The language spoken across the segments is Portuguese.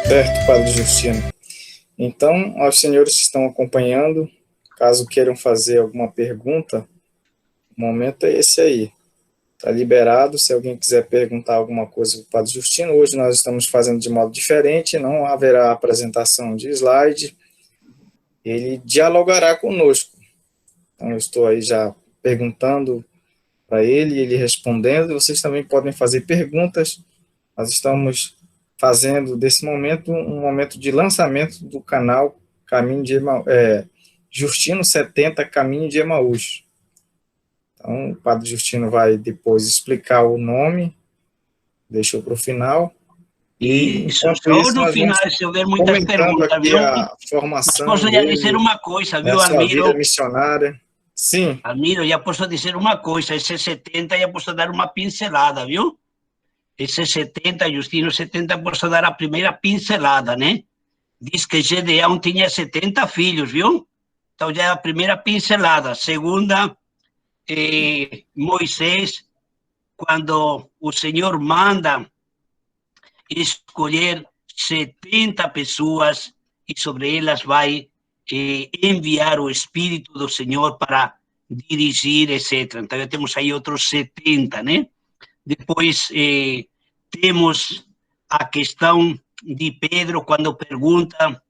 Certo, Padre Justino. Então, aos senhores que estão acompanhando, caso queiram fazer alguma pergunta, o momento é esse aí. Está liberado. Se alguém quiser perguntar alguma coisa para o Padre Justino, hoje nós estamos fazendo de modo diferente, não haverá apresentação de slide, ele dialogará conosco. Então, eu estou aí já perguntando para ele, ele respondendo. Vocês também podem fazer perguntas. Nós estamos fazendo desse momento um momento de lançamento do canal Caminho de Justino 70 Caminho de Emaús. Então, o Padre Justino vai depois explicar o nome, deixou para o final. E enquanto isso, no final, se houver muitas perguntas, viu? A formação mas posso já dizer uma coisa, viu, Almiro? Vida missionária. Sim. Almiro, já posso dizer uma coisa, esse 70 já posso dar uma pincelada, viu? Esse 70, Justino 70, posso dar a primeira pincelada, né? Diz que Gedeão tinha 70 filhos, viu? Então já é a primeira pincelada. Segunda, Moisés, quando o Senhor manda escolher 70 pessoas e sobre elas vai enviar o Espírito do Senhor para dirigir, etc. Então, já temos aí outros 70, né? Depois, temos a questão de Pedro, quando pergunta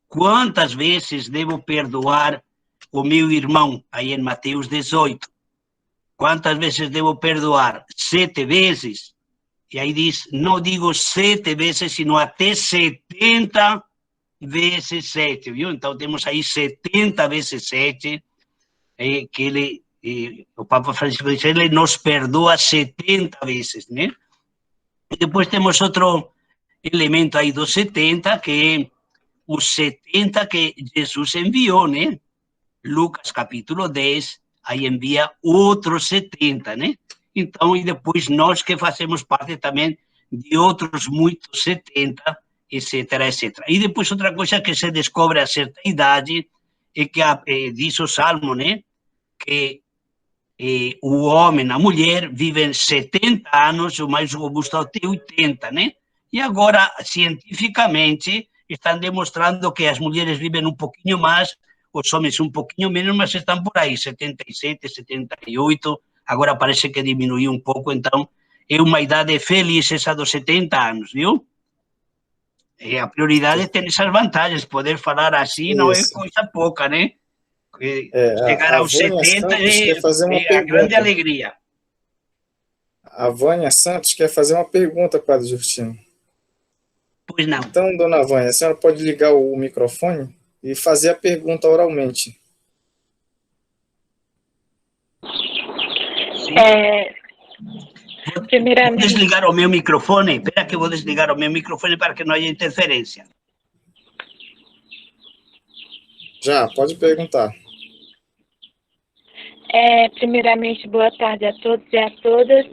quantas vezes devo perdoar o meu irmão, aí em Mateus 18. Quantas vezes devo perdoar? 7 vezes. E aí diz, não digo 7 vezes, sino até 70 vezes 7, viu? Então, temos aí 70 vezes 7, que ele, o Papa Francisco diz, ele nos perdoa 70 vezes, né? E depois temos outro elemento aí dos 70, que é os 70 que Jesus enviou, né? Lucas, capítulo 10, aí envia outros 70, né? Então, e depois nós que fazemos parte também de outros muitos 70, etc, etc. E depois outra coisa que se descobre a certa idade é que diz o Salmo, né? Que o homem, a mulher, vivem 70 anos, o mais robusto até 80, né? E agora, cientificamente, estão demonstrando que as mulheres vivem um pouquinho mais, os homens um pouquinho menos, mas estão por aí, 77, 78, agora parece que diminuiu um pouco, então é uma idade feliz essa dos 70 anos, viu? E a prioridade tem essas vantagens, poder falar assim não é coisa pouca, né? Chegar aos 70 é a grande alegria. A Vânia Santos quer fazer uma pergunta, Padre Justino. Pois não. Então, dona Vânia, a senhora pode ligar o microfone e fazer a pergunta oralmente. Primeiramente... Vou desligar o meu microfone. Espera que eu vou desligar o meu microfone para que não haja interferência. Já, pode perguntar. Primeiramente, boa tarde a todos e a todas.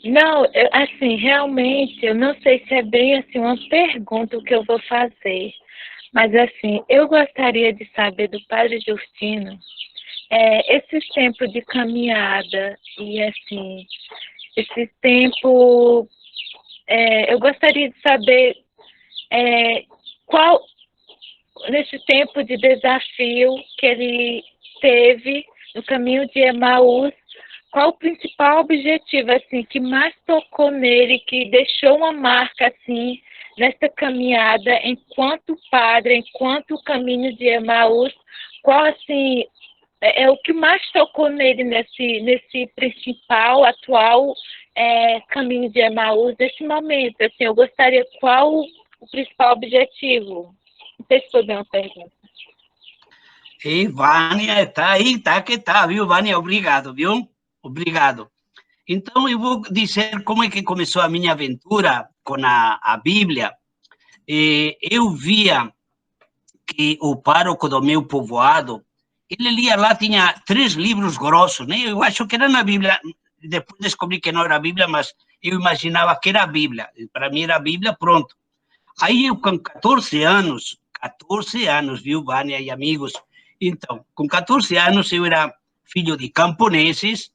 Não, assim, realmente, eu não sei se é bem assim uma pergunta o que eu vou fazer, mas assim, eu gostaria de saber do Padre Justino, esses tempos de caminhada e assim, esse tempo, eu gostaria de saber qual, nesse tempo de desafio que ele teve no caminho de Emaús, qual o principal objetivo, assim, que mais tocou nele, que deixou uma marca, assim, nessa caminhada, enquanto padre, enquanto caminho de Emaús, qual, assim, é o que mais tocou nele nesse principal, atual caminho de Emaús, nesse momento, assim, eu gostaria, qual o principal objetivo? Não sei se foi bem uma pergunta. E Vânia, está aí, tá que tá, viu, Vânia? Obrigado, viu? Obrigado. Então, eu vou dizer como é que começou a minha aventura com a Bíblia. Eu via que o pároco do meu povoado, ele lia lá, tinha 3 livros grossos, né? Eu acho que era na Bíblia, depois descobri que não era a Bíblia, mas eu imaginava que era a Bíblia. Para mim era a Bíblia, pronto. Aí eu com 14 anos, viu, Vânia e amigos? Então, com 14 anos eu era filho de camponeses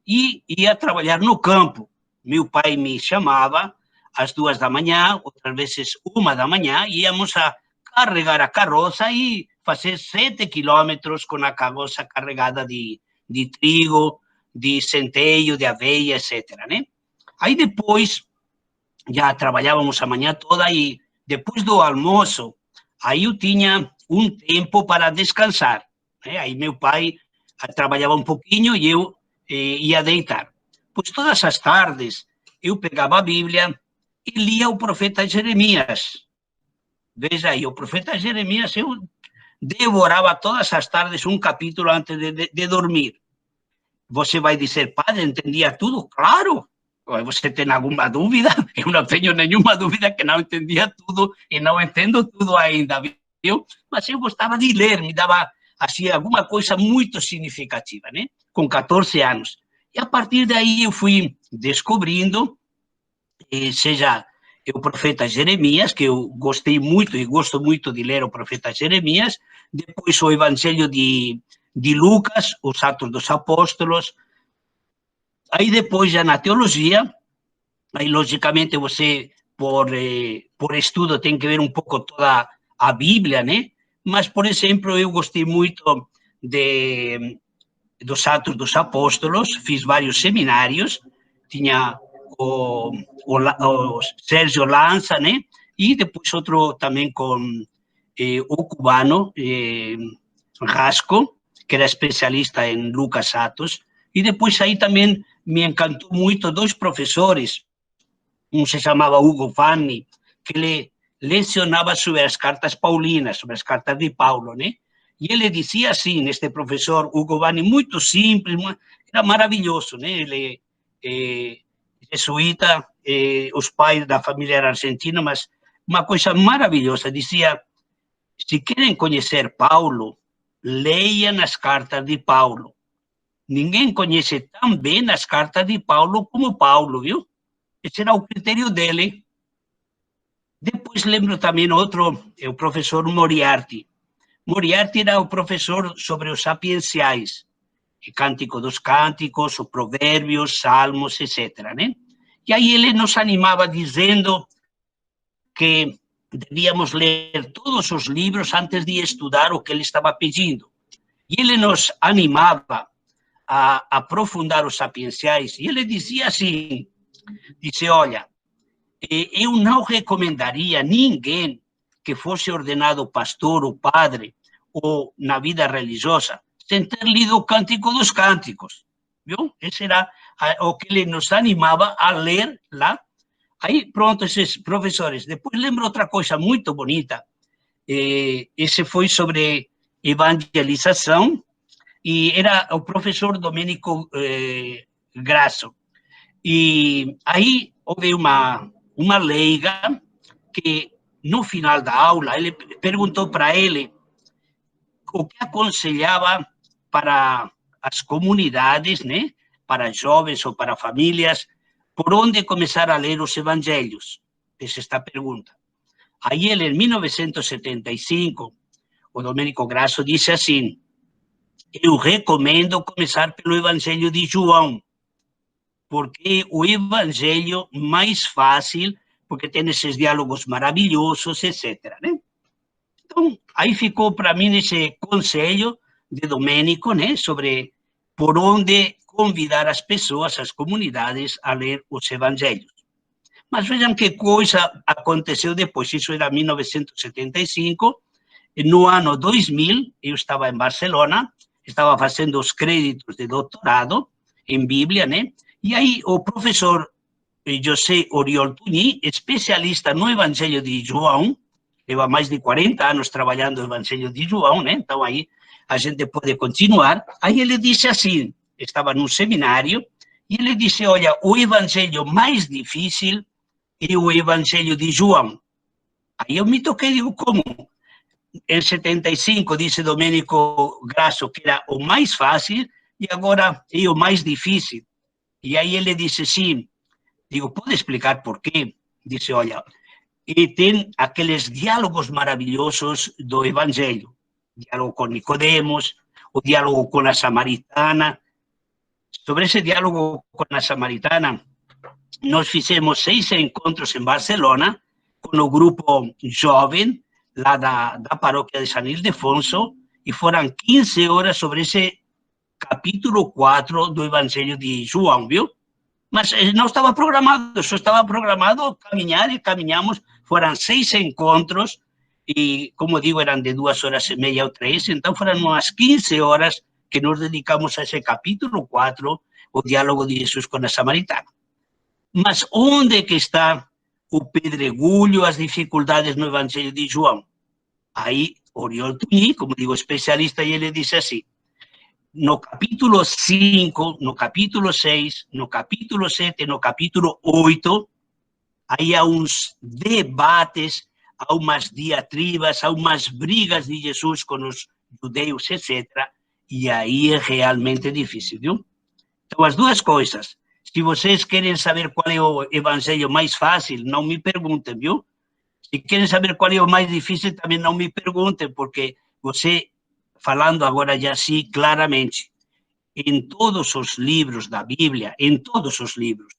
e ia trabalhar no campo. Meu pai me chamava, às 2 da manhã, outras vezes 1 da manhã, e íamos a carregar a carroça e fazer 7 quilômetros com a carroça carregada de trigo, de centeio, de aveia, etc. Né? Aí depois, já trabalhávamos a manhã toda e depois do almoço, aí eu tinha um tempo para descansar. Né? Aí meu pai trabalhava um pouquinho e eu ia deitar. Pois todas as tardes eu pegava a Bíblia e lia o profeta Jeremias. Veja aí, o profeta Jeremias, eu devorava todas as tardes um capítulo antes de dormir. Você vai dizer, padre, entendia tudo? Claro! Você tem alguma dúvida? Eu não tenho nenhuma dúvida que não entendia tudo e não entendo tudo ainda, viu? Mas eu gostava de ler, me dava assim, alguma coisa muito significativa, né? Com 14 anos. E a partir daí eu fui descobrindo, seja o profeta Jeremias, que eu gostei muito e gosto muito de ler o profeta Jeremias, depois o Evangelho de Lucas, os Atos dos Apóstolos. Aí depois já na teologia, aí logicamente você, por estudo, tem que ver um pouco toda a Bíblia, né? Mas, por exemplo, eu gostei muito dos Atos dos Apóstolos, fiz vários seminários, tinha o Sérgio Lanza, né? E depois outro também com o cubano, Rasco, que era especialista em Lucas Atos. E depois aí também me encantou muito 2 professores, um se chamava Hugo Vanni, que ele lecionava sobre as cartas paulinas, sobre as cartas de Paulo, né? E ele dizia assim, este professor Hugo Vanni, muito simples, era maravilhoso, né? Ele jesuíta, os pais da família eram argentinos, mas uma coisa maravilhosa, dizia, se querem conhecer Paulo, leiam as cartas de Paulo. Ninguém conhece tão bem as cartas de Paulo como Paulo, viu? Esse era o critério dele. Depois lembro também outro, o professor Moriarty. Moriarty era o professor sobre os sapienciais, o Cântico dos Cânticos, os Provérbios, Salmos, etc. Né? E aí ele nos animava dizendo que devíamos ler todos os livros antes de estudar o que ele estava pedindo. E ele nos animava a aprofundar os sapienciais. E ele dizia assim, disse, olha, eu não recomendaria a ninguém que fosse ordenado pastor ou padre ou na vida religiosa sem ter lido o Cântico dos Cânticos, viu? Esse era o que ele nos animava a ler lá. Aí, pronto, esses professores. Depois lembro outra coisa muito bonita, esse foi sobre evangelização, e era o professor Domenico Grasso. E aí houve uma leiga que, no final da aula, ele perguntou para ele o que aconselhava para as comunidades, né, para jovens ou para famílias, por onde começar a ler os evangelhos. Fez esta pergunta. Aí ele, em 1975, o Domenico Grasso disse assim, eu recomendo começar pelo Evangelho de João, porque o evangelho mais fácil, porque tem esses diálogos maravilhosos, etc. Né? Então, aí ficou para mim esse conselho de Domênico, né, sobre por onde convidar as pessoas, as comunidades, a ler os evangelhos. Mas vejam que coisa aconteceu depois, isso era 1975, no ano 2000, eu estava em Barcelona, estava fazendo os créditos de doutorado em Bíblia, né? E aí o professor José Oriol Tuní, especialista no Evangelho de João, leva mais de 40 anos trabalhando no Evangelho de João, né? Então aí a gente pode continuar. Aí ele disse assim, estava num seminário, e ele disse, olha, o evangelho mais difícil é o Evangelho de João. Aí eu me toquei, digo, como? Em 75, disse Domênico Grasso, que era o mais fácil, e agora é o mais difícil. E aí ele disse, sim. Digo, pode explicar por quê? Disse, olha, e tem aqueles diálogos maravilhosos do Evangelho. O diálogo com Nicodemos, o diálogo com a samaritana. Sobre esse diálogo com a samaritana, nós fizemos 6 encontros em Barcelona, com o grupo jovem, lá da paróquia de San Ildefonso, e foram 15 horas sobre esse capítulo 4 do Evangelho de João, viu? Mas não estava programado, só estava programado caminhar, e caminhamos, foram 6 encontros, e, como digo, eram de 2h30 ou 3, então foram umas 15 horas que nos dedicamos a esse capítulo 4, o diálogo de Jesus com a samaritana. Mas onde que está o pedregulho, as dificuldades no Evangelho de João? Aí, Oriol Tuñi, como digo, especialista, e ele disse assim, no capítulo 5, no capítulo 6, no capítulo 7, no capítulo 8, aí há uns debates, há umas diatribas, há umas brigas de Jesus com os judeus, etc. E aí é realmente difícil, viu? Então, as duas coisas. Se vocês querem saber qual é o evangelho mais fácil, não me perguntem, viu? Se querem saber qual é o mais difícil, também não me perguntem, porque você, falando agora já assim claramente, em todos os livros da Bíblia, em todos os livros,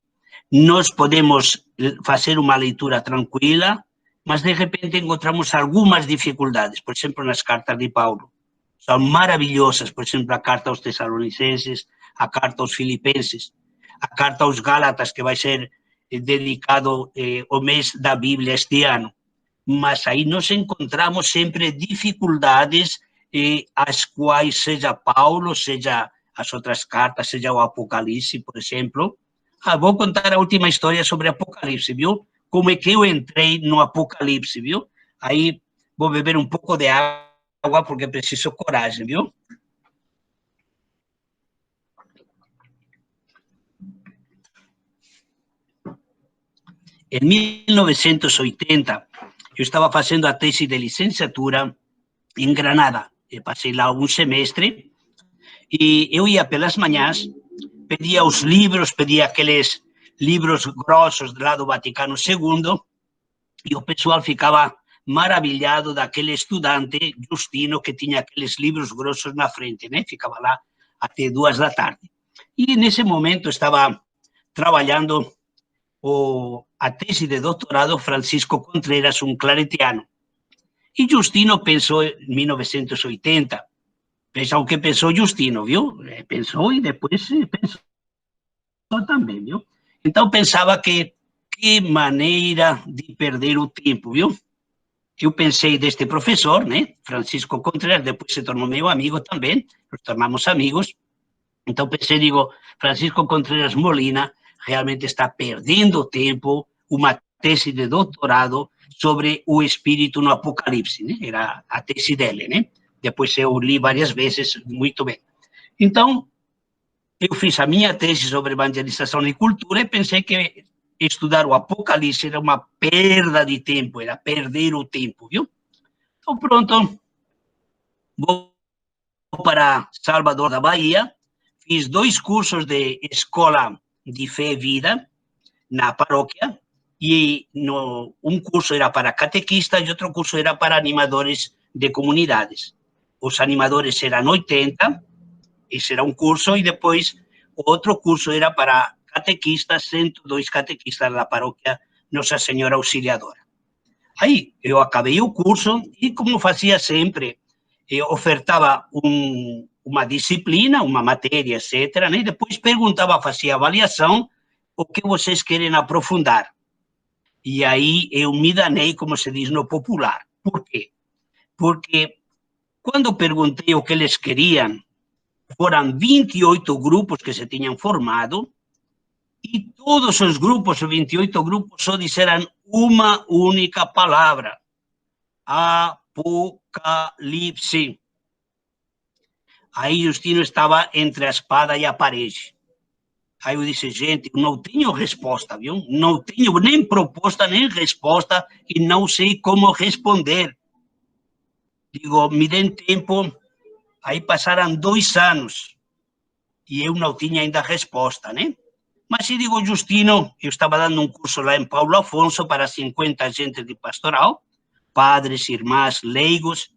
nós podemos fazer uma leitura tranquila, mas de repente encontramos algumas dificuldades, por exemplo, nas cartas de Paulo. São maravilhosas, por exemplo, a carta aos Tessalonicenses, a carta aos Filipenses, a carta aos Gálatas, que vai ser dedicado o mês da Bíblia este ano. Mas aí nós encontramos sempre dificuldades, as quais, seja Paulo, seja as outras cartas, seja o Apocalipse, por exemplo. Vou contar a última história sobre Apocalipse, viu? Como é que eu entrei no Apocalipse, viu? Aí vou beber um pouco de água, porque preciso coragem, viu? Em 1980, eu estava fazendo a tese de licenciatura em Granada. Eu passei lá um semestre e eu ia pelas manhãs, pedia os livros, pedia aqueles livros grossos lá do Vaticano II, e o pessoal ficava maravilhado daquele estudante, Justino, que tinha aqueles livros grossos na frente, né? Ficava lá até 2 da tarde. E nesse momento estava trabalhando a tese de doutorado Francisco Contreras, um claretiano. E Justino pensou em 1980, pensou o que pensou Justino, viu? Pensou e depois pensou também, viu? Então pensava que maneira de perder o tempo, viu? Eu pensei deste professor, né? Francisco Contreras, depois se tornou meu amigo também, nos tornamos amigos. Então pensei, digo, Francisco Contreras Molina realmente está perdendo tempo, uma tese de doutorado sobre o espírito no Apocalipse, né? Era a tese dele, né? Depois eu li várias vezes, muito bem. Então, eu fiz a minha tese sobre evangelização e cultura e pensei que estudar o Apocalipse era uma perda de tempo, era perder o tempo, viu? Então, pronto, vou para Salvador da Bahia, fiz 2 cursos de escola de fé e vida na paróquia, e um curso era para catequistas e outro curso era para animadores de comunidades. Os animadores eram 80, esse era um curso, e depois o outro curso era para catequistas, 102 catequistas da paróquia Nossa Senhora Auxiliadora. Aí eu acabei o curso e, como fazia sempre, eu ofertava uma disciplina, uma matéria, etc., né? E depois perguntava, fazia avaliação, o que vocês querem aprofundar. E aí eu me danei, como se diz no popular. Por quê? Porque quando perguntei o que eles queriam, foram 28 grupos que se tinham formado, e todos os grupos, os 28 grupos, só disseram uma única palavra: Apocalipse. Aí Justino estava entre a espada e a parede. Aí eu disse, gente, eu não tenho resposta, viu? Não tenho nem proposta, nem resposta, e não sei como responder. Digo, me deem tempo. Aí passaram 2 anos e eu não tinha ainda resposta, né? Mas eu digo, Justino, eu estava dando um curso lá em Paulo Afonso para 50 agentes de pastoral, padres, irmãs, leigos.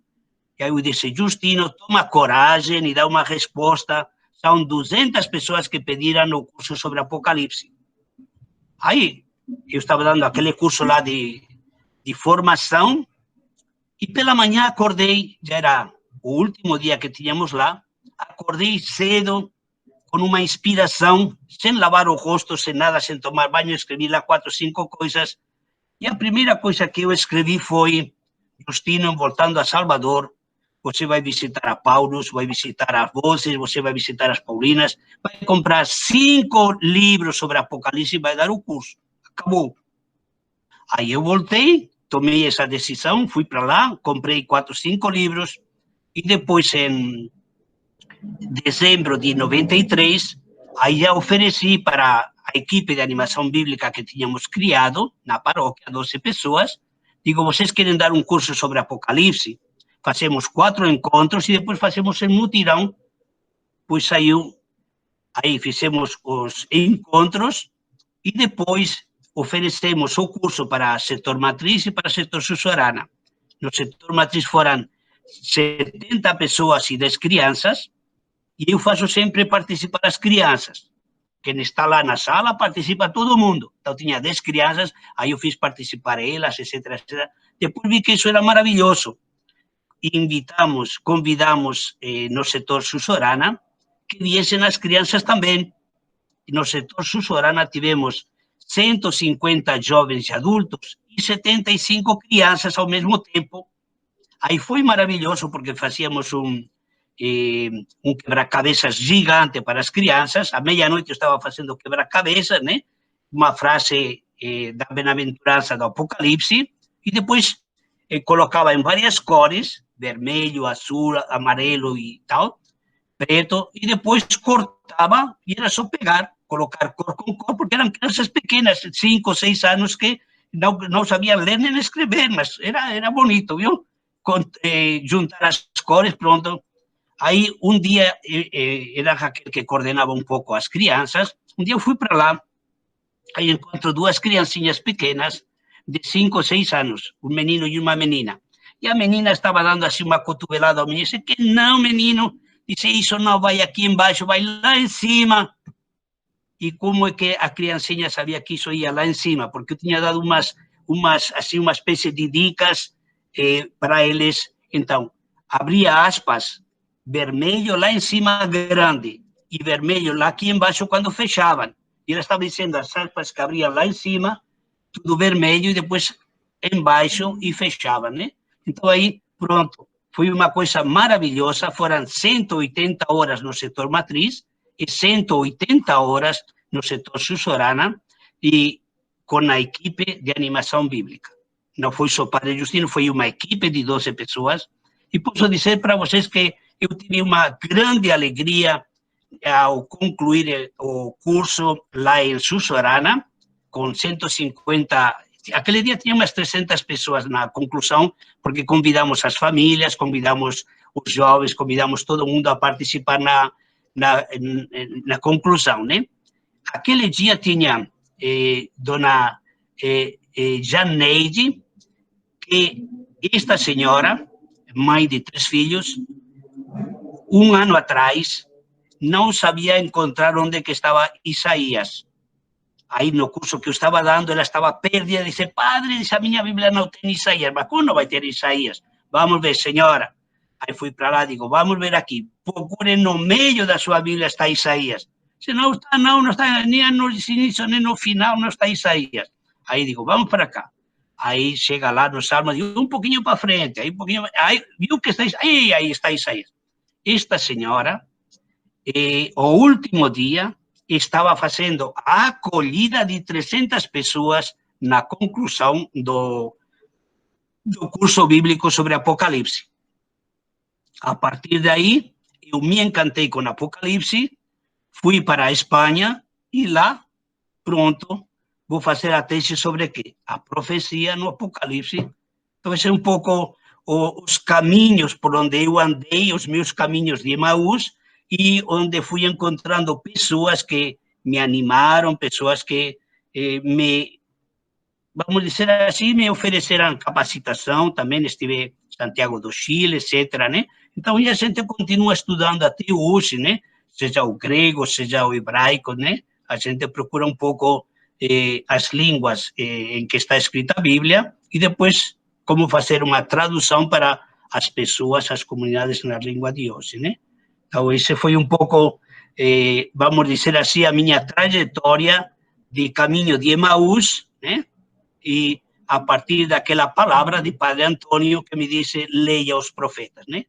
E aí eu disse, Justino, toma coragem e dá uma resposta. São 200 pessoas que pediram o curso sobre Apocalipse. Aí, eu estava dando aquele curso lá de formação, e pela manhã acordei, já era o último dia que tínhamos lá, acordei cedo, com uma inspiração, sem lavar o rosto, sem nada, sem tomar banho, escrevi lá 4 ou 5 coisas, e a primeira coisa que eu escrevi foi: Justino, voltando a Salvador, você vai visitar a Paulus, vai visitar as Vozes, você vai visitar as Paulinas, vai comprar 5 livros sobre Apocalipse e vai dar o curso. Acabou. Aí eu voltei, tomei essa decisão, fui para lá, comprei 4, 5 livros, e depois, em dezembro de 93, aí já ofereci para a equipe de animação bíblica que tínhamos criado na paróquia, 12 pessoas, digo, vocês querem dar um curso sobre Apocalipse? Fazemos 4 encontros e depois fazemos um mutirão. Pois saiu, aí fizemos os encontros e depois oferecemos o curso para setor matriz e para setor Sussurana. No setor matriz foram 70 pessoas e 10 crianças, e eu faço sempre participar as crianças. Quem está lá na sala, participa todo mundo. Então, tinha 10 crianças, aí eu fiz participar elas, etc, etc. Depois vi que isso era maravilhoso. Convidamos no setor Sussurana que viessem as crianças também. E no setor Sussurana tivemos 150 jovens e adultos e 75 crianças ao mesmo tempo. Aí foi maravilhoso, porque fazíamos um quebra-cabeças gigante para as crianças. À meia-noite eu estava fazendo quebra-cabeças, né? Uma frase da bem-aventurança do Apocalipse, e depois colocava em várias cores, vermelho, azul, amarelo e tal, preto, e depois cortava, e era só pegar, colocar cor com cor, porque eram crianças pequenas, 5 ou 6 anos, que não sabiam ler nem escrever, mas era bonito, viu? Juntar as cores, pronto. Aí, um dia, era Raquel que coordenava um pouco as crianças, um dia eu fui para lá, aí encontro 2 criancinhas pequenas, de 5 ou 6 anos, um menino e uma menina. E a menina estava dando assim uma cotovelada ao menino, disse que não, menino, disse, isso não vai aqui embaixo, vai lá em cima. E como é que a criancinha sabia que isso ia lá em cima? Porque eu tinha dado uma espécie de dicas para eles. Então, abria aspas, vermelho lá em cima grande, e vermelho lá aqui embaixo quando fechavam. E ela estava dizendo as aspas que abriam lá em cima, tudo vermelho, e depois embaixo e fechavam, né? Então aí, pronto, foi uma coisa maravilhosa, foram 180 horas no setor matriz e 180 horas no setor Sussurana, e com a equipe de animação bíblica. Não foi só Padre Justino, foi uma equipe de 12 pessoas, e posso dizer para vocês que eu tive uma grande alegria ao concluir o curso lá em Sussurana, com 150. Aquele dia tinha umas 300 pessoas na conclusão, porque convidamos as famílias, convidamos os jovens, convidamos todo mundo a participar na conclusão, né? Aquele dia tinha dona Janeide, que esta senhora, mãe de 3 filhos, um ano atrás, não sabia encontrar onde que estava Isaías. Aí no curso que eu estava dando, ela estava perdida, disse, padre, a minha Bíblia não tem Isaías. Mas como não vai ter Isaías? Vamos ver, senhora. Aí fui para lá, digo, vamos ver aqui, procure no meio da sua Bíblia está Isaías. Se não está nem no início, nem no final, não está Isaías. Aí digo, vamos para cá. Aí chega lá no Salmo, digo, um pouquinho para frente, aí um pouquinho, aí viu que está aí está Isaías. Esta senhora, o último dia, estava fazendo a acolhida de 300 pessoas na conclusão do curso bíblico sobre Apocalipse. A partir daí, eu me encantei com Apocalipse, fui para a Espanha e lá, pronto, vou fazer a tese sobre quê? A profecia no Apocalipse. Então, vai ser um pouco os caminhos por onde eu andei, os meus caminhos de Emaús, e onde fui encontrando pessoas que me animaram, pessoas que vamos dizer assim, me ofereceram capacitação, também estive em Santiago do Chile, etc., né? Então, a gente continua estudando até hoje, né? Seja o grego, seja o hebraico, né? A gente procura um pouco as línguas em que está escrita a Bíblia e depois como fazer uma tradução para as pessoas, as comunidades na língua de hoje, né? Então, esse foi um pouco, vamos dizer assim, a minha trajetória de caminho de Emaús, né? E a partir daquela palavra de Padre Antônio que me disse, leia os profetas, né?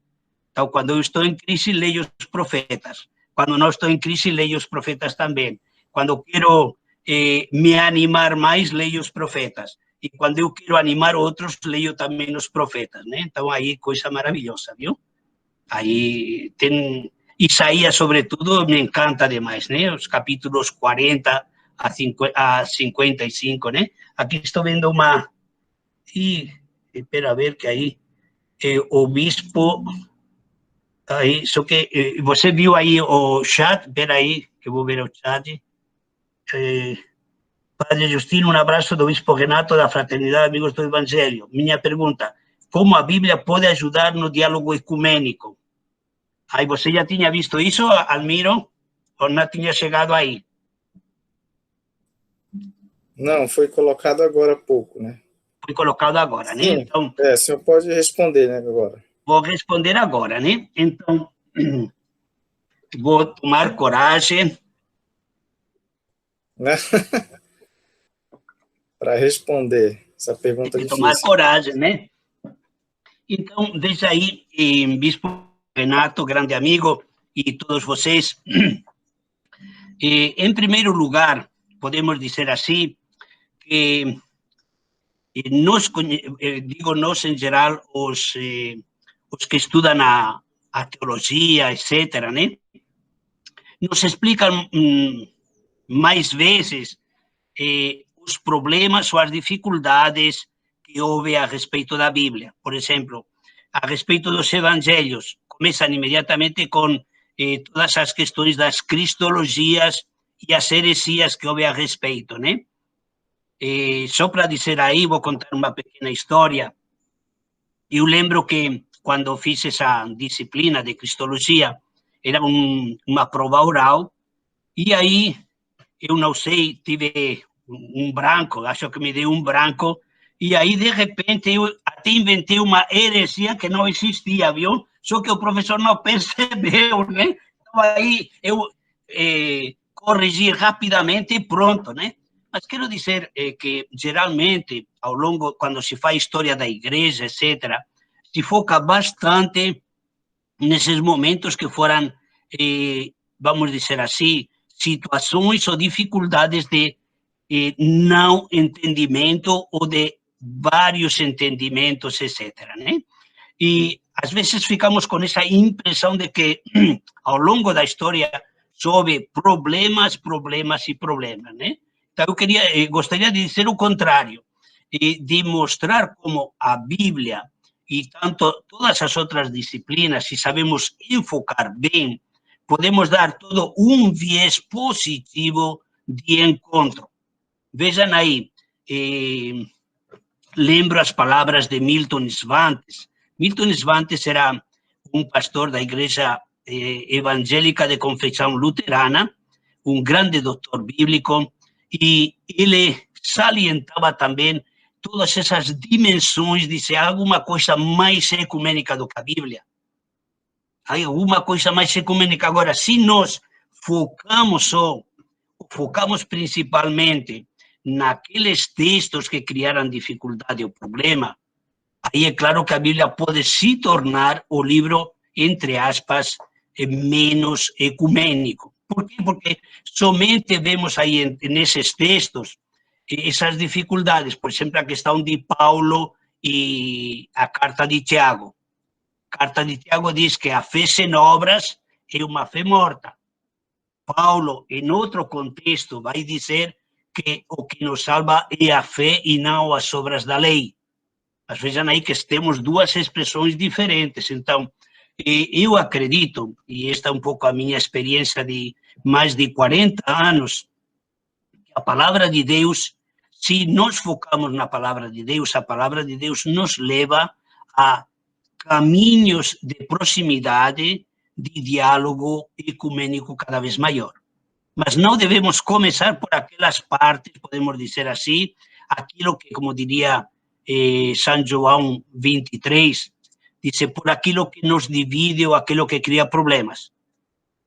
Então, quando eu estou em crise, leio os profetas. Quando não estou em crise, leio os profetas também. Quando quero me animar mais, leio os profetas. E quando eu quero animar outros, leio também os profetas, né? Então, aí, coisa maravilhosa, viu? Aí tem... Isaías, sobretudo, me encanta demais, né? Os capítulos 40 a 55, né? Aqui estou vendo uma... E espera ver que aí o bispo... Aí, só que você viu aí o chat? Espera aí, que eu vou ver o chat. Padre Justino, um abraço do Bispo Renato da Fraternidade Amigos do Evangelho. Minha pergunta, como a Bíblia pode ajudar no diálogo ecumênico? Aí você já tinha visto isso, Almiro? Ou não tinha chegado aí? Não, foi colocado agora há pouco, né? Foi colocado agora, né? Sim, Então, o senhor pode responder, né, agora. vou responder agora, né? Então, vou tomar coragem. Né? Para responder essa pergunta difícil. Tomar coragem, né? Então, desde aí, Bispo Renato, grande amigo, e todos vocês, em primeiro lugar, podemos dizer assim, que nós, digo nós em geral, os que estudam a teologia, etc., né? Nos explicam mais vezes os problemas ou as dificuldades que houve a respeito da Bíblia. Por exemplo, a respeito dos evangelhos, começam imediatamente com todas as questões das cristologias e as heresias que houve a respeito, né? Só para dizer aí, vou contar uma pequena história. Eu lembro que quando fiz essa disciplina de cristologia, era uma prova oral, e aí, eu não sei, tive um branco, acho que me deu um branco, e aí, de repente, eu até inventei uma heresia que não existia, viu? Só que o professor não percebeu, né? Então, aí, eu corrigi rapidamente e pronto, né? Mas quero dizer que, geralmente, ao longo, quando se faz história da igreja, etc., se foca bastante nesses momentos que foram, vamos dizer assim, situações ou dificuldades de não entendimento ou de vários entendimentos, etc., né? E, às vezes, ficamos com essa impressão de que, ao longo da história, houve problemas, problemas e problemas, né? Então, eu gostaria de dizer o contrário, de mostrar como a Bíblia e tanto todas as outras disciplinas, se sabemos enfocar bem, podemos dar todo um viés positivo de encontro. Vejam aí, lembro as palavras de Milton Svantes. Milton Svantes era um pastor da igreja evangélica de confissão luterana, um grande doutor bíblico, e ele salientava também todas essas dimensões de se há alguma coisa mais ecumênica do que a Bíblia. Há alguma coisa mais ecumênica. Agora, se nós focamos principalmente naqueles textos que criaram dificuldade ou problema, aí é claro que a Bíblia pode se tornar o livro, entre aspas, menos ecumênico. Por quê? Porque somente vemos aí nesses textos essas dificuldades. Por exemplo, a questão de Paulo e a carta de Tiago. A carta de Tiago diz que a fé sem obras é uma fé morta. Paulo, em outro contexto, vai dizer que o que nos salva é a fé e não as obras da lei. Mas vejam aí que temos duas expressões diferentes. Então, eu acredito, e esta é um pouco a minha experiência de mais de 40 anos, que a palavra de Deus, se nós focamos na palavra de Deus, a palavra de Deus nos leva a caminhos de proximidade, de diálogo ecumênico cada vez maior. mas não devemos começar por aquelas partes, podemos dizer assim, aquilo que, como diria São João 23, diz, por aquilo que nos divide ou aquilo que cria problemas.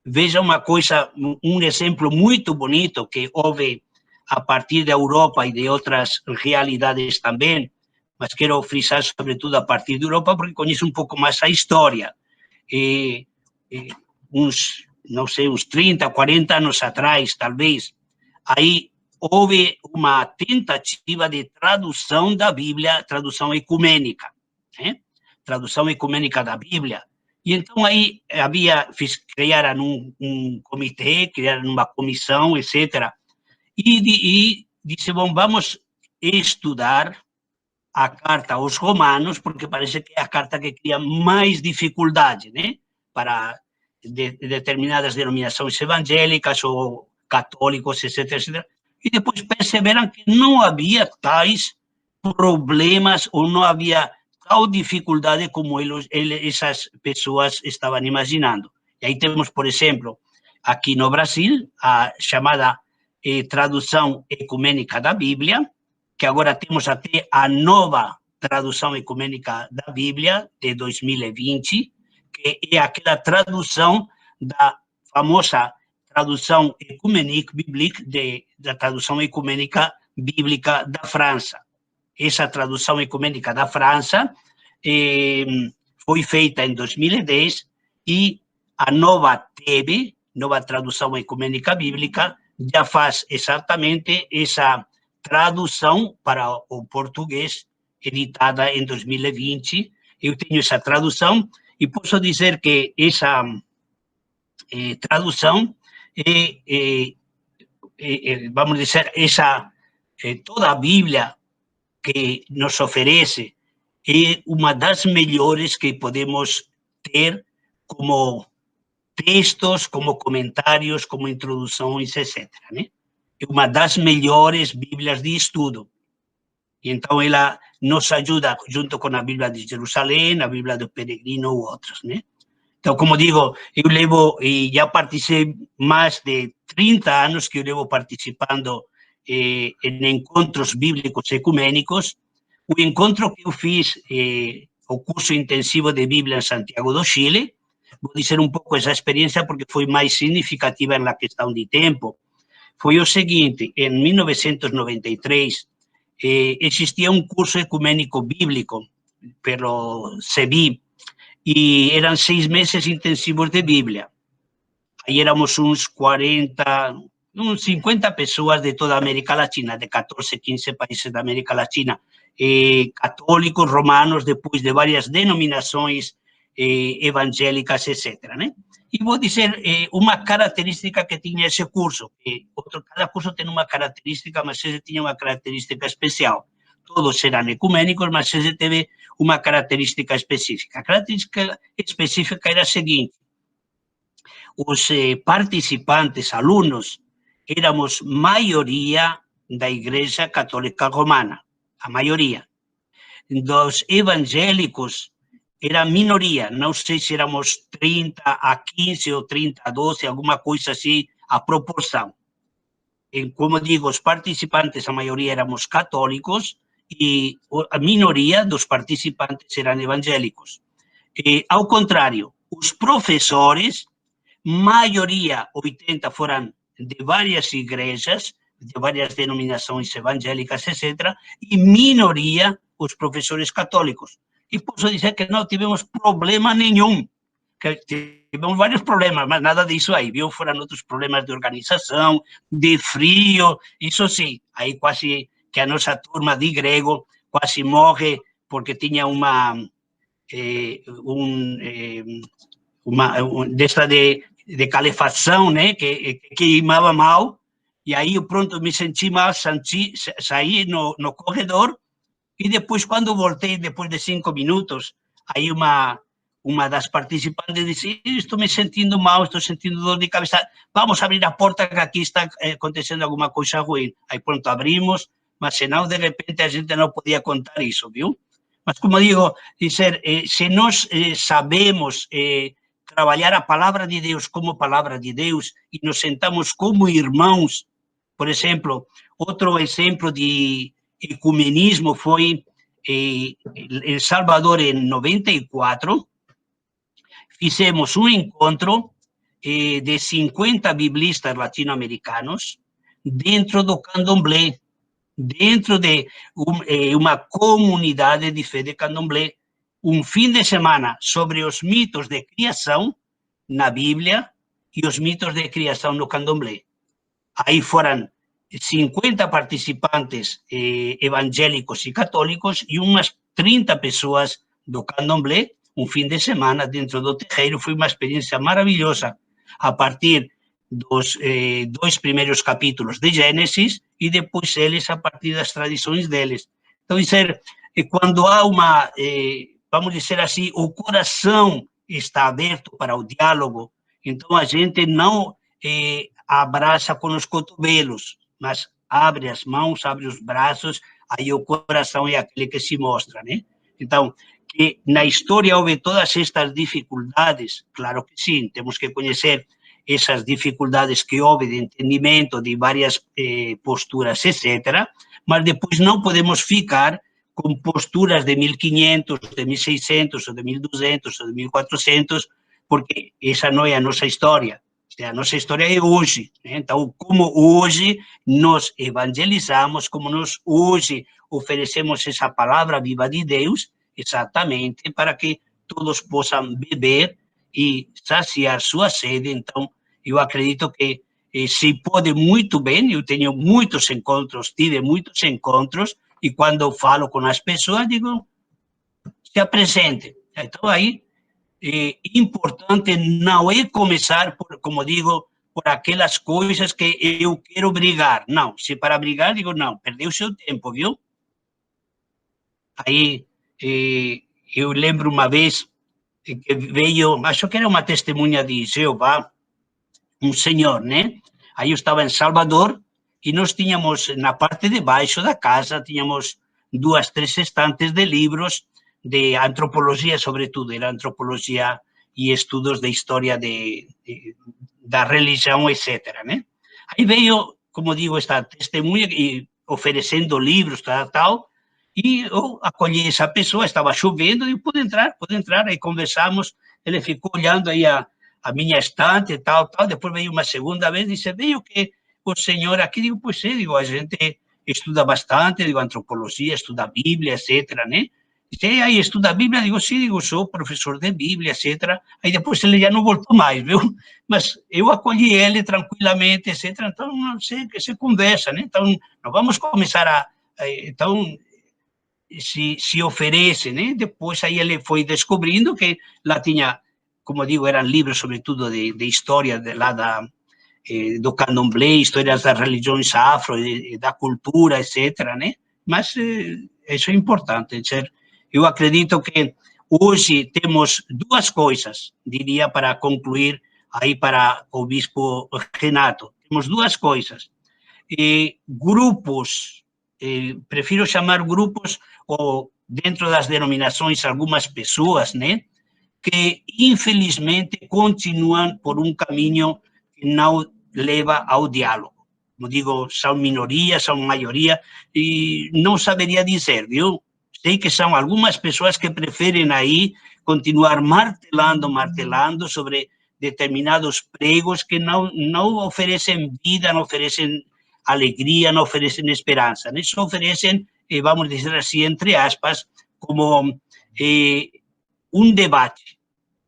Veja uma coisa, um exemplo muito bonito que houve a partir da Europa e de outras realidades também, mas quero frisar sobretudo a partir da Europa porque conheço um pouco mais a história. Uns, não sei, uns 30, 40 anos atrás, talvez, aí houve uma tentativa de tradução da Bíblia, tradução ecumênica, né? Tradução ecumênica da Bíblia. E então aí criaram um comitê, criaram uma comissão, etc. E disse, bom, vamos estudar a carta aos Romanos, porque parece que é a carta que cria mais dificuldade, né? Para determinadas denominações evangélicas ou católicos, etc, etc. E depois perceberam que não havia tais problemas ou não havia tal dificuldade como essas pessoas estavam imaginando. E aí temos, por exemplo, aqui no Brasil, a chamada tradução ecumênica da Bíblia, que agora temos até a nova tradução ecumênica da Bíblia de 2020, que é aquela tradução da famosa tradução ecumênica bíblica, da tradução ecumênica bíblica da França. Essa tradução ecumênica da França foi feita em 2010 e a nova TEB, nova tradução ecumênica bíblica, já faz exatamente essa tradução para o português, editada em 2020. Eu tenho essa tradução e posso dizer que essa tradução vamos dizer, toda a Bíblia que nos oferece é uma das melhores que podemos ter como textos, como comentários, como introduções, etc. Né? É uma das melhores Bíblias de estudo. E então ela nos ajuda, junto com a Bíblia de Jerusalém, a Bíblia do Peregrino ou outras. Né? Então, como digo, eu levo, e já participei mais de 30 anos que eu levo participando em encontros bíblicos ecumênicos. O encontro que eu fiz, o curso intensivo de Bíblia em Santiago do Chile, vou dizer um pouco essa experiência porque foi mais significativa na questão de tempo. Foi o seguinte, em 1993, existia um curso ecumênico bíblico pelo CEBI, e eram 6 meses intensivos de Bíblia. Aí éramos uns 50 pessoas de toda a América Latina, de 14, 15 países da América Latina, católicos, romanos, depois de várias denominações evangélicas, etc. Né? E vou dizer uma característica que tinha esse curso. Cada curso tem uma característica, mas esse tinha uma característica especial. Todos eram ecumênicos, mas esse teve uma característica específica. A característica específica era a seguinte: os participantes, alunos, éramos maioria da Igreja Católica Romana, a maioria. Dos evangélicos era minoria, não sei se éramos 30 a 15 ou 30 a 12, alguma coisa assim, a proporção. Como digo, os participantes, a maioria éramos católicos, e a minoria dos participantes eram evangélicos. Ao contrário, os professores, maioria, 80, foram de várias igrejas, de várias denominações evangélicas, etc., e minoria, os professores católicos. E posso dizer que não tivemos problema nenhum. Tivemos vários problemas, mas nada disso aí, viu? Foram outros problemas de organização, de frio, isso sim, aí quase que a nossa turma de grego quase morre porque tinha dessa de calefação, né, que queimava mal, e aí pronto me senti mal, saí no corredor, e depois quando voltei, depois de 5 minutos, aí uma das participantes disse: estou me sentindo mal, estou sentindo dor de cabeça, vamos abrir a porta que aqui está acontecendo alguma coisa ruim. Aí pronto, abrimos, mas senão de repente a gente não podia contar isso, viu? Mas como digo, dizer, se nós sabemos trabalhar a palavra de Deus como palavra de Deus e nos sentamos como irmãos. Por exemplo, outro exemplo de ecumenismo foi em Salvador, em 94, fizemos um encontro de 50 biblistas latino-americanos dentro do candomblé, dentro de uma comunidade de fé de candomblé, um fim de semana sobre os mitos de criação na Bíblia e os mitos de criação no candomblé. Aí foram 50 participantes evangélicos e católicos e umas 30 pessoas do candomblé, um fim de semana dentro do terreiro. Foi uma experiência maravilhosa, a partir dos 2 primeiros capítulos de Gênesis e depois eles a partir das tradições deles. Então, quando há uma, vamos dizer assim, o coração está aberto para o diálogo, então a gente não abraça com os cotovelos, mas abre as mãos, abre os braços, aí o coração é aquele que se mostra, né? Então, que na história houve todas estas dificuldades, claro que sim, temos que conhecer essas dificuldades que houve de entendimento de várias posturas, etc., mas depois não podemos ficar com posturas de 1500, de 1600, ou de 1200, ou de 1400, porque essa não é a nossa história. A nossa história é hoje. Né? Então, como hoje nós evangelizamos, como nós hoje oferecemos essa palavra viva de Deus, exatamente para que todos possam beber e saciar sua sede. Então, eu acredito que se pode muito bem, eu tenho muitos encontros, tive muitos encontros, e quando eu falo com as pessoas, digo, se apresente. Então, aí, importante não é começar, como digo, por aquelas coisas que eu quero brigar. Não, se para brigar, digo, não, perdeu seu tempo, viu? Aí, eu lembro uma vez que veio, acho que era uma testemunha de Jeová, um senhor, né? Aí eu estava em Salvador e nós tínhamos, na parte de baixo da casa, tínhamos 2, 3 estantes de livros de antropologia, sobretudo, era antropologia e estudos de história da religião, etc., né? Aí veio, como digo, esta testemunha e oferecendo livros, tal, e eu acolhi essa pessoa, estava chovendo, e pode entrar, aí conversamos, ele ficou olhando aí a minha estante, tal, depois veio uma segunda vez, disse, veio que o senhor aqui, digo, pois é, digo, a gente estuda bastante, digo, antropologia, estuda a Bíblia, etc., né? Dice, aí estuda a Bíblia? Digo, sim, digo, sou professor de Bíblia, etc. Aí depois ele já não voltou mais, viu? Mas eu acolhi ele tranquilamente, etc. Então, não sei, que se conversa, né? Então, nós vamos começar então, se oferece, né? Depois aí ele foi descobrindo que lá tinha, como digo, eram livros sobretudo de história lá do candomblé, histórias das religiões afro, da cultura, etc., né? Mas isso é importante. Eu acredito que hoje temos 2 coisas, diria, para concluir aí para o bispo Renato. Temos 2 coisas. Grupos, prefiro chamar grupos, ou dentro das denominações, algumas pessoas, né, que infelizmente continuam por um caminho que não leva ao diálogo. Como digo, são minoria, são maioria, e não saberia dizer, viu? Sei que são algumas pessoas que preferem aí continuar martelando sobre determinados pregos que não oferecem vida, não oferecem alegria, não oferecem esperança. Né? Só oferecem, vamos dizer assim, entre aspas, como um debate.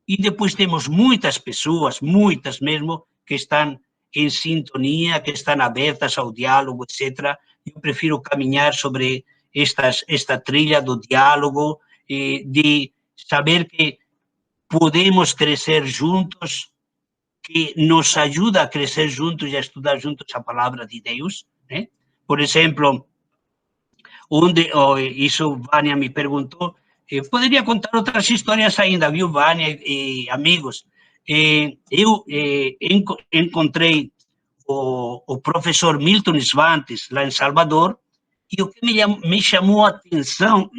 E depois temos muitas pessoas, muitas mesmo, que estão em sintonia, que estão abertas ao diálogo, etc. Eu prefiro caminhar sobre esta trilha do diálogo, de saber que podemos crescer juntos, que nos ajuda a crescer juntos e a estudar juntos a palavra de Deus. Né? Por exemplo, isso Vânia me perguntou, poderia contar outras histórias ainda, viu, Vânia e amigos? Eu encontrei o professor Milton Svantes, lá em Salvador, e o que me chamou a atenção,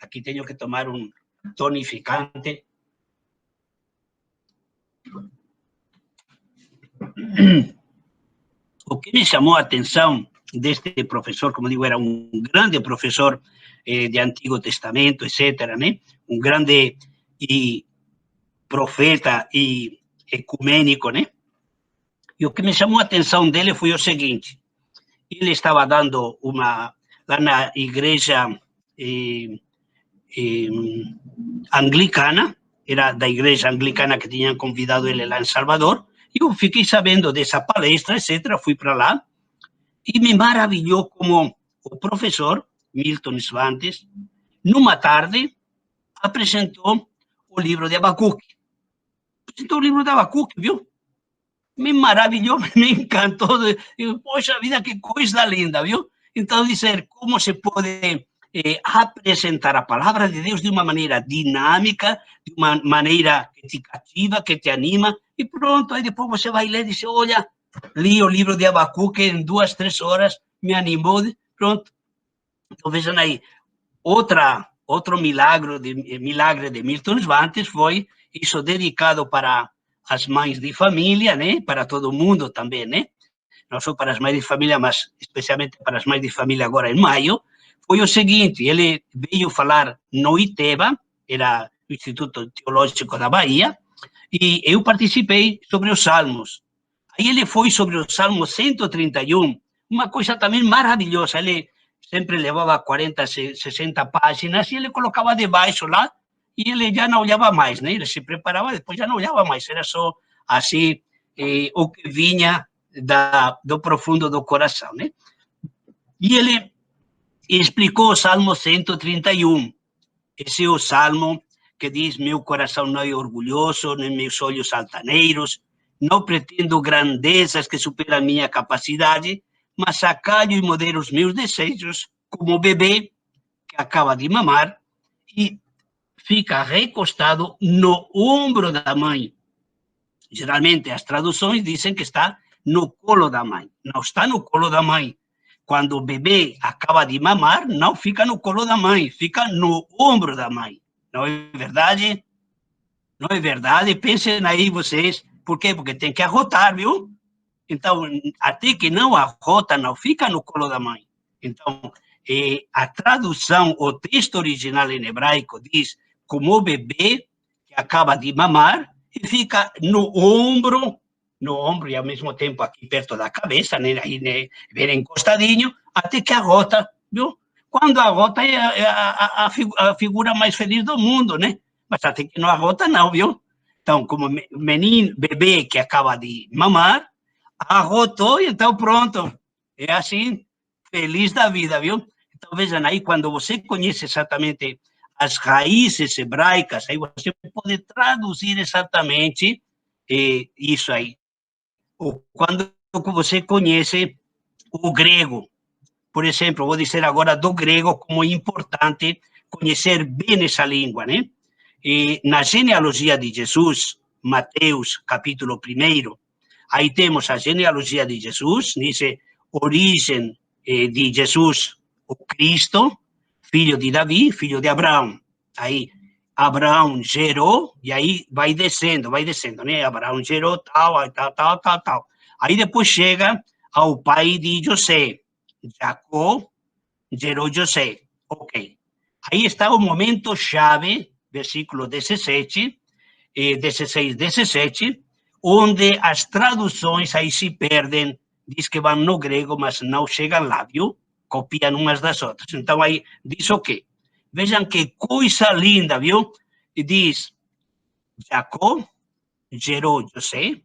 aqui tenho que tomar um tonificante, o que me chamou a atenção deste professor, como digo, era um grande professor de Antigo Testamento, etc., né? Um grande profeta e ecumênico, né? E o que me chamou a atenção dele foi o seguinte: ele estava dando lá na igreja anglicana, era da igreja anglicana que tinham convidado ele lá em Salvador, e eu fiquei sabendo dessa palestra, etc., fui para lá, e me maravilhou como o professor Milton Svantes, numa tarde, apresentou o livro de Abacuque. Apresentou o livro de Abacuque, viu? Me maravilhou, me encantou. Poxa vida, que coisa linda, viu? Então, dizer como se pode apresentar a palavra de Deus de uma maneira dinâmica, de uma maneira que te cativa, que te anima, e pronto, aí depois você vai ler e diz, olha, li o livro de Abacuque em 2, 3 horas, me animou, pronto. Então, vejam aí, outro milagre de Milton Svantes foi isso dedicado para as mães de família, né? Para todo mundo também, né? Não só para as mães de família, mas especialmente para as mães de família agora em maio, foi o seguinte: ele veio falar no ITEBA, era o Instituto Teológico da Bahia, e eu participei sobre os Salmos. Aí ele foi sobre o Salmo 131, uma coisa também maravilhosa. Ele sempre levava 40, 60 páginas e ele colocava debaixo lá e ele já não olhava mais, né? Ele se preparava, depois já não olhava mais, era só assim o que vinha do profundo do coração, né? E ele explicou o Salmo 131. Esse é o Salmo que diz: meu coração não é orgulhoso, nem meus olhos altaneiros, não pretendo grandezas que superam a minha capacidade, mas acalho e modero os meus desejos, como o bebê que acaba de mamar e fica recostado no ombro da mãe. Geralmente as traduções dizem que está no colo da mãe. Não está no colo da mãe. Quando o bebê acaba de mamar, não fica no colo da mãe, fica no ombro da mãe. Não é verdade? Não é verdade? Pensem aí vocês. Por quê? Porque tem que arrotar, viu? Então, até que não arrota, não fica no colo da mãe. Então, a tradução, o texto original em hebraico diz como o bebê que acaba de mamar e fica no ombro e ao mesmo tempo aqui perto da cabeça, né, aí, né, bem encostadinho, até que arrota, viu? Quando arrota é a figura mais feliz do mundo, né? Mas até que não arrota, não, viu? Então, como menino, bebê que acaba de mamar, arrotou e então pronto. É assim, feliz da vida, viu? Então, vejam aí, quando você conhece exatamente as raízes hebraicas, aí você pode traduzir exatamente isso aí. Ou quando você conhece o grego, por exemplo, vou dizer agora do grego como é importante conhecer bem essa língua, né? E na genealogia de Jesus, Mateus, capítulo 1, aí temos a genealogia de Jesus, diz origem de Jesus, o Cristo, filho de Davi, filho de Abraão. Aí Abraão gerou, e aí vai descendo, né? Abraão gerou tal. Aí depois chega ao pai de José. Jacó gerou José. Ok. Aí está o momento chave, versículo 16, 17, onde as traduções aí se perdem, diz que vão no grego, mas não chegam lá, viu? Copiam umas das outras. Então, aí diz o quê? Vejam que coisa linda, viu? E diz, Jacó gerou José,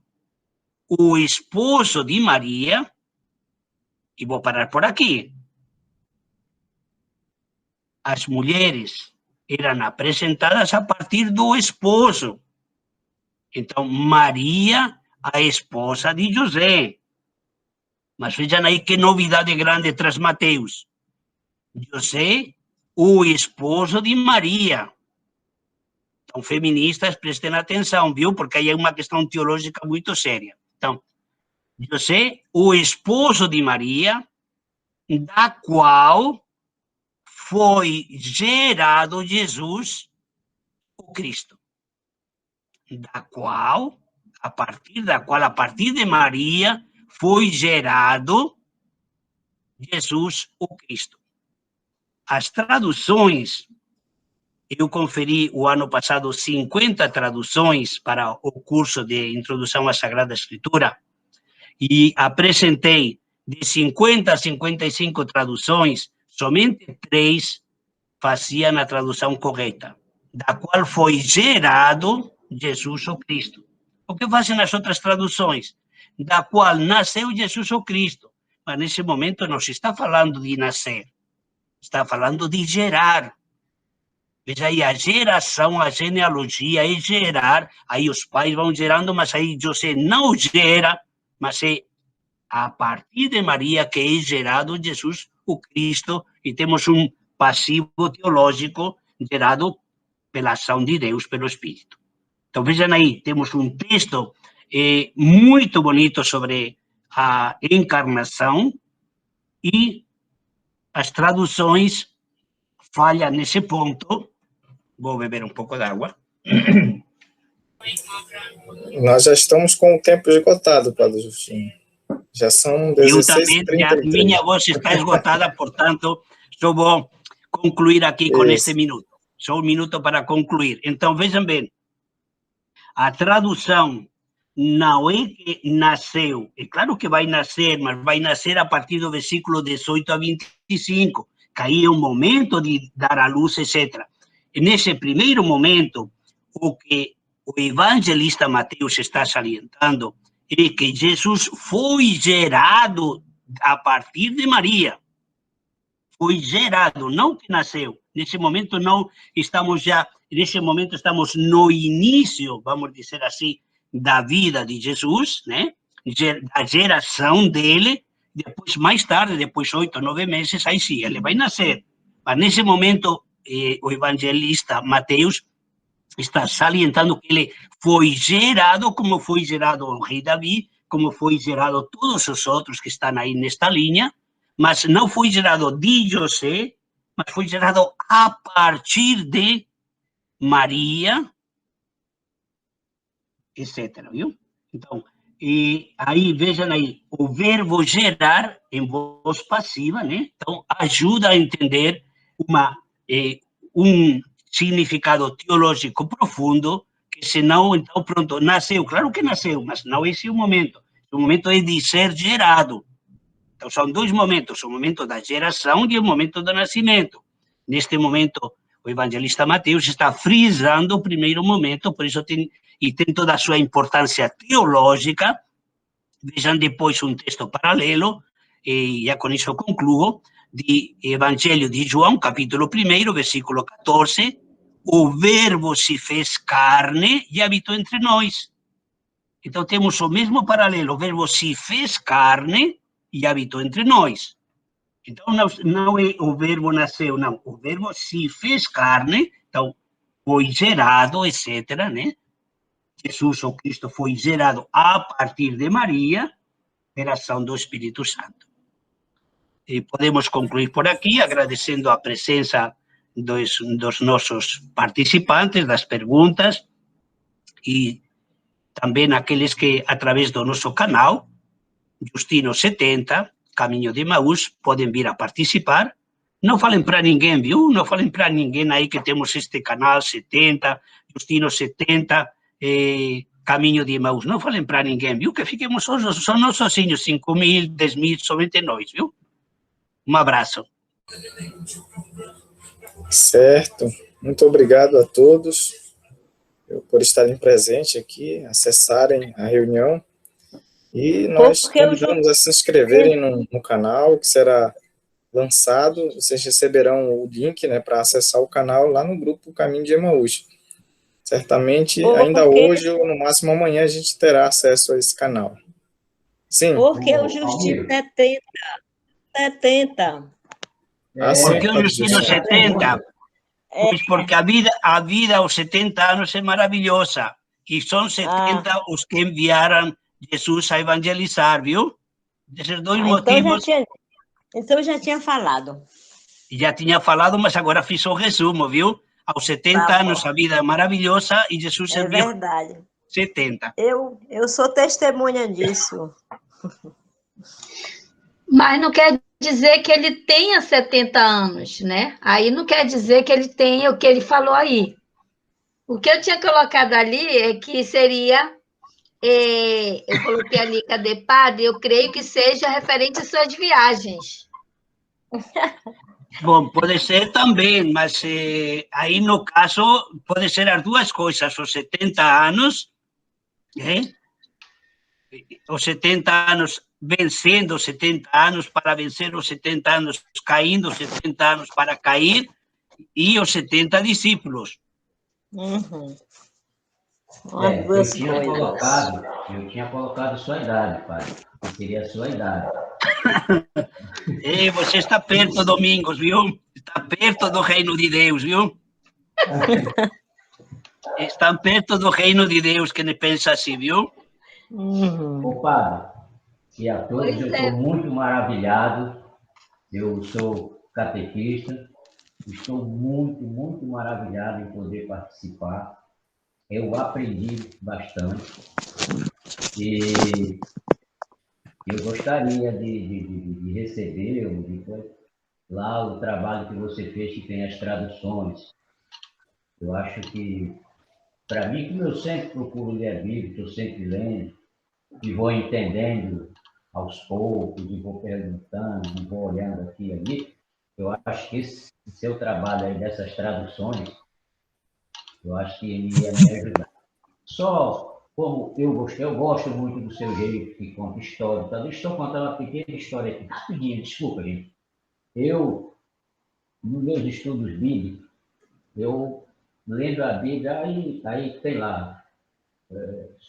o esposo de Maria, e vou parar por aqui. As mulheres eram apresentadas a partir do esposo. Então, Maria, a esposa de José. Mas vejam aí que novidade grande traz Mateus. José, o esposo de Maria. Então, feministas, prestem atenção, viu? Porque aí é uma questão teológica muito séria. Então, José, o esposo de Maria, da qual foi gerado Jesus, o Cristo. Da qual, a partir da qual, a partir de Maria, foi gerado Jesus, o Cristo. As traduções, eu conferi o ano passado 50 traduções para o curso de Introdução à Sagrada Escritura e apresentei de 50 a 55 traduções, somente 3 faziam a tradução correta, da qual foi gerado Jesus, o Cristo. O que fazem as outras traduções? Da qual nasceu Jesus, o Cristo. Mas nesse momento não se está falando de nascer, está falando de gerar. Veja aí, a geração, a genealogia é gerar, aí os pais vão gerando, mas aí José não gera, mas é a partir de Maria que é gerado Jesus, o Cristo, e temos um passivo teológico gerado pela ação de Deus, pelo Espírito. Então, vejam aí, temos um texto muito bonito sobre a encarnação e as traduções falham nesse ponto. Vou beber um pouco d'água. Nós já estamos com o tempo esgotado, Padre Justino. Já são 16h33. Eu também, a minha voz está esgotada, portanto, só vou concluir aqui com este minuto. Só um minuto para concluir. Então, vejam bem, a tradução não é que nasceu, é claro que vai nascer, mas vai nascer a partir do versículo 18 a 25, que aí é um momento de dar à luz, etc. E nesse primeiro momento, o que o evangelista Mateus está salientando é que Jesus foi gerado a partir de Maria. Foi gerado, não que nasceu. Nesse momento não estamos já, nesse momento estamos no início, vamos dizer assim, da vida de Jesus, né? Da geração dele, depois mais tarde, depois 8, 9 meses, aí sim, ele vai nascer. Mas nesse momento, o evangelista Mateus está salientando que ele foi gerado, como foi gerado o rei Davi, como foi gerado todos os outros que estão aí nesta linha, mas não foi gerado de José, mas foi gerado a partir de Maria, etc. Viu? Então, e aí, vejam aí, o verbo gerar em voz passiva, né? Então, ajuda a entender um significado teológico profundo, que senão, então, pronto, nasceu. Claro que nasceu, mas não esse é o momento. O momento é de ser gerado. Então, são 2 momentos, o momento da geração e o momento do nascimento. Neste momento, o evangelista Mateus está frisando o primeiro momento, por isso tem toda a sua importância teológica. Vejam depois um texto paralelo, e já com isso eu concluo, de Evangelho de João, capítulo 1, versículo 14, o verbo se fez carne e habitou entre nós. Então, temos o mesmo paralelo, o verbo se fez carne e habitou entre nós. Então, não é o verbo nasceu, não. O verbo se fez carne, então, foi gerado, etc., né? Jesus, o Cristo, foi gerado a partir de Maria, pela ação do Espírito Santo. E podemos concluir por aqui, agradecendo a presença dos nossos participantes, das perguntas, e também aqueles que, através do nosso canal, Justino 70, Caminho de Emaús, podem vir a participar. Não falem para ninguém, viu? Não falem para ninguém aí que temos este canal 70, Justino 70, Caminho de Emaús. Não falem para ninguém, viu? Que fiquemos só nós sozinhos, 5.000, 10.000, somente nós, viu? Um abraço. Certo. Muito obrigado a todos por estarem presentes aqui, acessarem a reunião. E nós convidamos a se inscreverem no canal, que será lançado. Vocês receberão o link, né, para acessar o canal lá no grupo Caminho de Emaús. Certamente, ainda hoje ou no máximo amanhã, a gente terá acesso a esse canal. Sim. Porque o Justino 70. Por que o Justino 70? Pois porque a vida aos 70 anos é maravilhosa. E são 70 os que enviaram Jesus a evangelizar, viu? Desses 2 motivos. Então eu já tinha falado. Já tinha falado, mas agora fiz o resumo, viu? Aos 70 anos a vida é maravilhosa e Jesus enviou. É verdade. 70. Eu sou testemunha disso. Mas não quer dizer que ele tenha 70 anos, né? Aí não quer dizer que ele tenha o que ele falou aí. O que eu tinha colocado ali é que seria... eu coloquei ali, cadê padre? Eu creio que seja referente às suas viagens. Bom, pode ser também, mas aí no caso pode ser as duas coisas, os 70 anos, os 70 anos vencendo os 70 anos para vencer os 70 anos, caindo os 70 anos para cair, e os 70 discípulos. Uhum. Eu tinha colocado sua idade, padre, que seria a sua idade. Você está perto, Domingos, viu? Está perto do reino de Deus, viu? Estão perto do reino de Deus, que pensa assim, viu? Ô, padre, e a todos eu estou muito maravilhado. Eu sou catequista, estou muito, muito maravilhado em poder participar. Eu aprendi bastante e eu gostaria de receber lá o trabalho que você fez, que tem as traduções. Eu acho que, para mim, como eu sempre procuro ler a Bíblia, estou sempre lendo, e vou entendendo aos poucos, e vou perguntando, e vou olhando aqui e ali, eu acho que esse seu trabalho aí dessas traduções, eu acho que ele ia me ajudar. Só como eu gosto muito do seu jeito que conta história. Então, deixa eu contar uma pequena história aqui, rapidinho, desculpa, gente. Eu, nos meus estudos bíblicos, eu lendo a Bíblia, aí tem lá,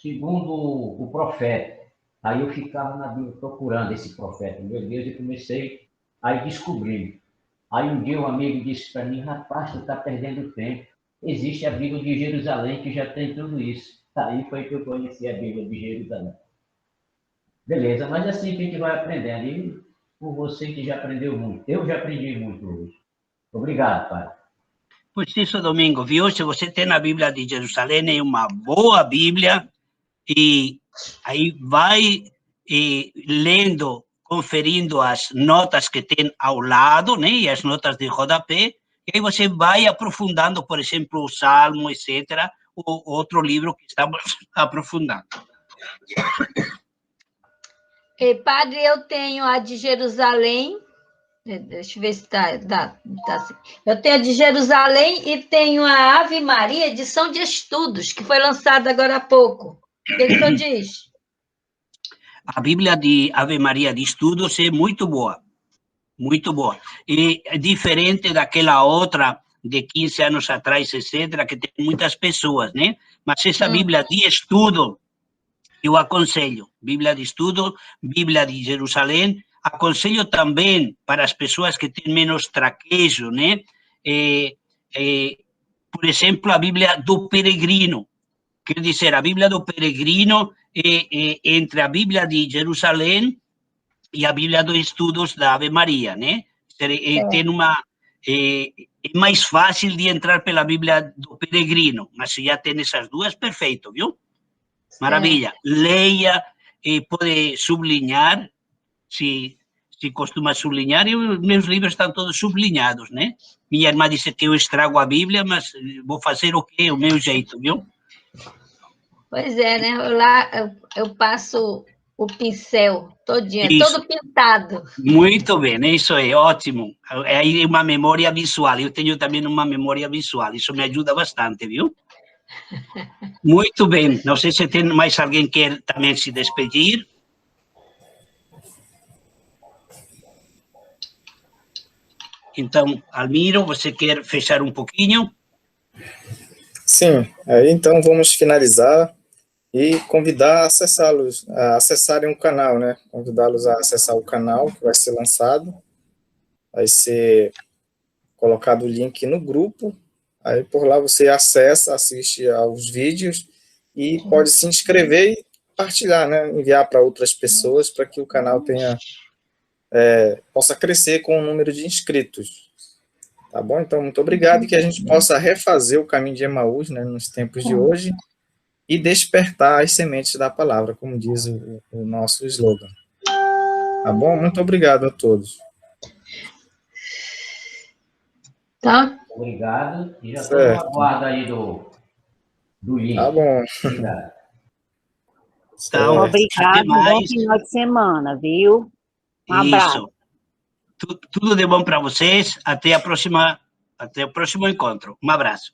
segundo o profeta. Aí eu ficava na Bíblia procurando esse profeta. Meu Deus, eu comecei a descobrir. Aí um dia um amigo disse para mim, rapaz, tu está perdendo tempo. Existe a Bíblia de Jerusalém que já tem tudo isso. Aí foi que eu conheci a Bíblia de Jerusalém. Beleza, mas assim que a gente vai aprendendo. E por você que já aprendeu muito. Eu já aprendi muito hoje. Obrigado, Padre. Pois isso, Domingo, viu? Se você tem a Bíblia de Jerusalém, é uma boa Bíblia, e aí vai lendo, conferindo as notas que tem ao lado, né? E as notas de rodapé, e aí você vai aprofundando, por exemplo, o Salmo, etc., ou outro livro que estamos aprofundando. Padre, eu tenho a de Jerusalém. Deixa eu ver se está assim. Eu tenho a de Jerusalém e tenho a Ave Maria, edição de estudos, que foi lançada agora há pouco. O que o senhor diz? A Bíblia de Ave Maria de Estudos é muito boa. Muito boa. E é diferente daquela outra de 15 anos atrás, etc., que tem muitas pessoas, né? Mas essa Bíblia de estudo, eu aconselho. Bíblia de estudo, Bíblia de Jerusalém. Aconselho também para as pessoas que têm menos traquejo, né? Por exemplo, a Bíblia do Peregrino. Quer dizer, a Bíblia do Peregrino entre a Bíblia de Jerusalém e a Bíblia dos Estudos da Ave Maria, né? Tem é mais fácil de entrar pela Bíblia do Peregrino, mas se já tem essas duas, perfeito, viu? Maravilha. Leia, pode sublinhar, se costuma sublinhar, e os meus livros estão todos sublinhados, né? Minha irmã disse que eu estrago a Bíblia, mas vou fazer o quê? O meu jeito, viu? Pois é, né? Lá eu passo o pincel todinho, Isso. todo pintado. Muito bem, isso é ótimo. Aí é uma memória visual. Eu tenho também uma memória visual. Isso me ajuda bastante, viu? Muito bem. Não sei se tem mais alguém que quer também se despedir. Então, Almiro, você quer fechar um pouquinho? Sim, aí então vamos finalizar e convidar a acessarem o canal, né? Convidá-los a acessar o canal que vai ser lançado. Vai ser colocado o link no grupo. Aí por lá você acessa, assiste aos vídeos e pode se inscrever e partilhar, né? Enviar para outras pessoas para que o canal possa crescer com o número de inscritos. Tá bom? Então, muito obrigado e que a gente possa refazer o caminho de Emaús, né, nos tempos de hoje e despertar as sementes da palavra, como diz o nosso slogan. Tá bom? Muito obrigado a todos. Tá? Obrigado. E já estou no aguardo aí do link. Tá bom. Obrigado. Então, Obrigado, até um bom mais. final de semana, viu? Um abraço. Isso. Tudo de bom para vocês. Até o próximo encontro. Um abraço.